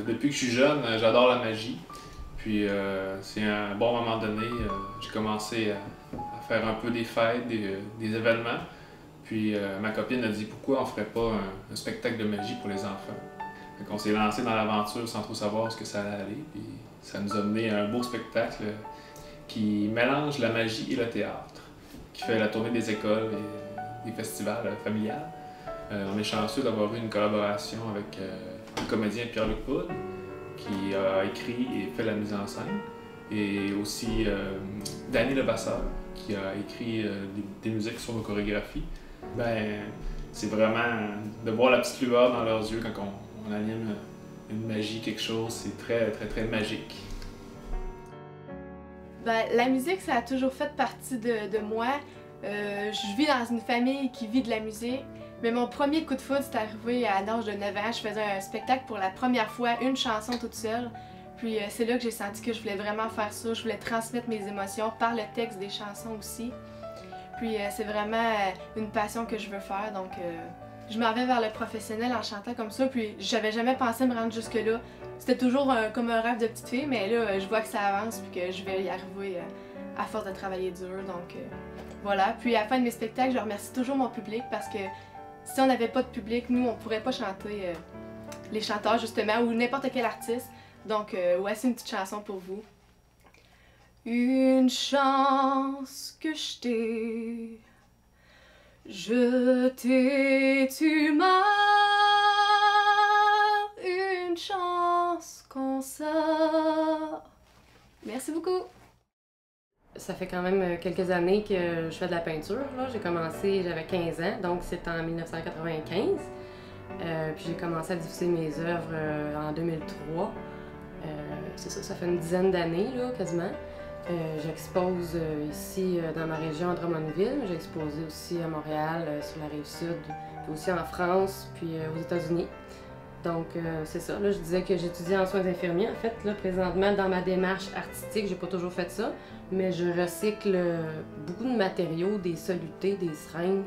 Depuis que je suis jeune, j'adore la magie. Puis c'est à un bon moment donné, j'ai commencé à faire un peu des fêtes, des événements. Puis ma copine a dit pourquoi on ferait pas un spectacle de magie pour les enfants. Donc on s'est lancé dans l'aventure sans trop savoir ce que ça allait aller. Puis ça nous a mené à un beau spectacle qui mélange la magie et le théâtre, qui fait la tournée des écoles et des festivals familiales. On est chanceux d'avoir eu une collaboration avec le comédien Pierre-Luc Poudre, qui a écrit et fait la mise en scène, et aussi Danny Levasseur, qui a écrit des musiques sur nos chorégraphies. Ben, c'est vraiment de voir la petite lueur dans leurs yeux quand on anime une magie, quelque chose, c'est très, très, très magique. Ben, la musique, ça a toujours fait partie de moi. Je vis dans une famille qui vit de la musique. Mais mon premier coup de foudre, c'est arrivé à l'âge de 9 ans. Je faisais un spectacle pour la première fois, une chanson toute seule. Puis c'est là que j'ai senti que je voulais vraiment faire ça. Je voulais transmettre mes émotions par le texte des chansons aussi. Puis c'est vraiment une passion que je veux faire. Donc je m'en vais vers le professionnel en chantant comme ça. Puis j'avais jamais pensé me rendre jusque-là. C'était toujours comme un rêve de petite fille, mais là je vois que ça avance puis que je vais y arriver à force de travailler dur. Donc voilà. Puis à la fin de mes spectacles, je remercie toujours mon public parce que si on n'avait pas de public, nous, on pourrait pas chanter les chanteurs, justement, ou n'importe quel artiste. Donc, voici une petite chanson pour vous. Une chance que je t'ai, tu m'as. Une chance qu'on sort. Merci beaucoup. Ça fait quand même quelques années que je fais de la peinture. J'ai commencé, j'avais 15 ans, donc c'est en 1995. Puis j'ai commencé à diffuser mes œuvres en 2003. C'est ça, ça fait une dizaine d'années quasiment. J'expose ici dans ma région à Drummondville, j'ai exposé aussi à Montréal, sur la Rive-Sud, puis aussi en France, puis aux États-Unis. Donc c'est ça, là je disais que j'étudie en soins infirmiers. En fait, là présentement dans ma démarche artistique, j'ai pas toujours fait ça, mais je recycle beaucoup de matériaux, des solutés, des seringues,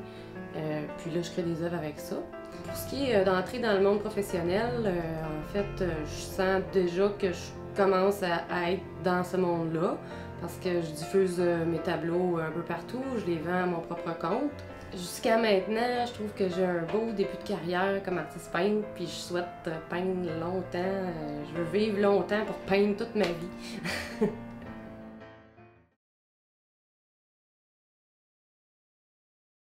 puis là je crée des œuvres avec ça. Pour ce qui est d'entrer dans le monde professionnel, en fait je sens déjà que je commence à être dans ce monde-là, parce que je diffuse mes tableaux un peu partout, je les vends à mon propre compte. Jusqu'à maintenant, je trouve que j'ai un beau début de carrière comme artiste peintre, puis je souhaite peindre longtemps. Je veux vivre longtemps pour peindre toute ma vie.